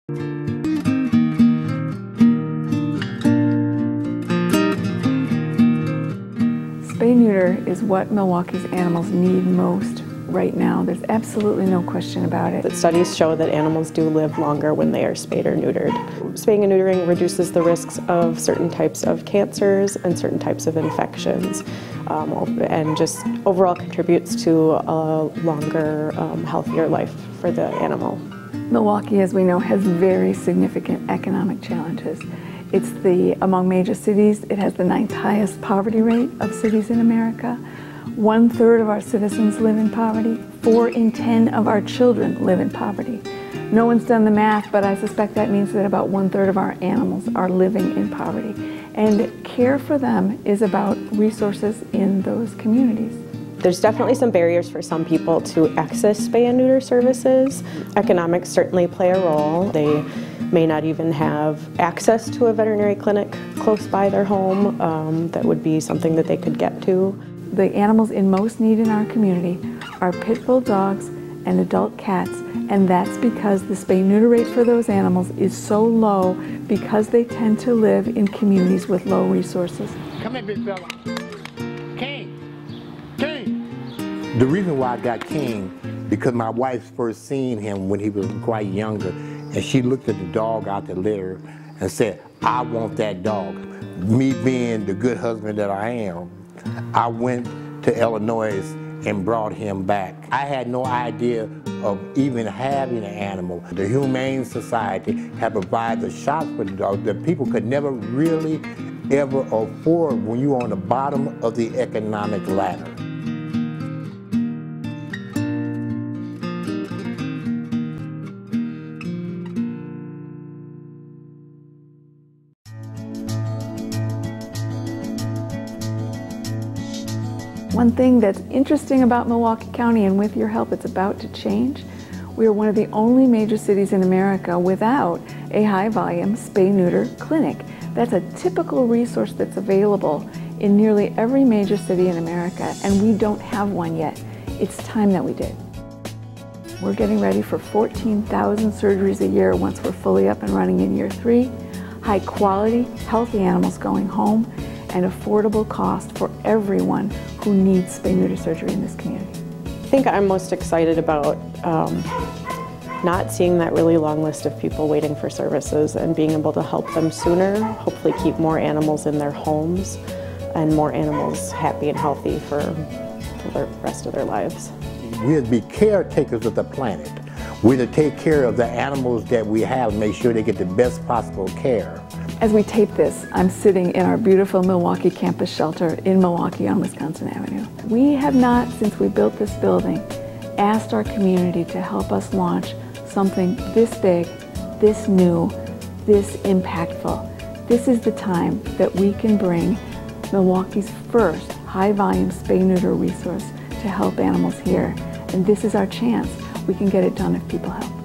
Spay-neuter is what Milwaukee's animals need most right now. There's absolutely no question about it. But studies show that animals do live longer when they are spayed or neutered. Spaying and neutering reduces the risks of certain types of cancers and certain types of infections, and just overall contributes to a longer, healthier life for the animal. Milwaukee, as we know, has very significant economic challenges. It's among major cities, it has the 9th highest poverty rate of cities in America. 1/3 of our citizens live in poverty. 4 in 10 of our children live in poverty. No one's done the math, but I suspect that means that about 1/3 of our animals are living in poverty. And care for them is about resources in those communities. There's definitely some barriers for some people to access spay and neuter services. Economics certainly play a role. They may not even have access to a veterinary clinic close by their home. That would be something that they could get to. The animals in most need in our community are pit bull dogs and adult cats, and that's because the spay-neuter rate for those animals is so low because they tend to live in communities with low resources. Come here, big fella. King! King! The reason why I got King, because my wife first seen him when he was quite younger, and she looked at the dog out the litter and said, I want that dog. Me being the good husband that I am, I went to Illinois and brought him back. I had no idea of even having an animal. The Humane Society had provided the shots for the dog that people could never really ever afford when you're on the bottom of the economic ladder. One thing that's interesting about Milwaukee County, and with your help it's about to change, we are one of the only major cities in America without a high-volume spay-neuter clinic. That's a typical resource that's available in nearly every major city in America, and we don't have one yet. It's time that we did. We're getting ready for 14,000 surgeries a year once we're fully up and running in year 3. High-quality, healthy animals going home, and affordable cost for everyone who needs spay-neuter surgery in this community. I think I'm most excited about not seeing that really long list of people waiting for services and being able to help them sooner, hopefully keep more animals in their homes and more animals happy and healthy for the rest of their lives. We're to be caretakers of the planet. We're to take care of the animals that we have, make sure they get the best possible care. As we tape this, I'm sitting in our beautiful Milwaukee campus shelter in Milwaukee on Wisconsin Avenue. We have not, since we built this building, asked our community to help us launch something this big, this new, this impactful. This is the time that we can bring Milwaukee's first high-volume spay-neuter resource to help animals here. And this is our chance. We can get it done if people help.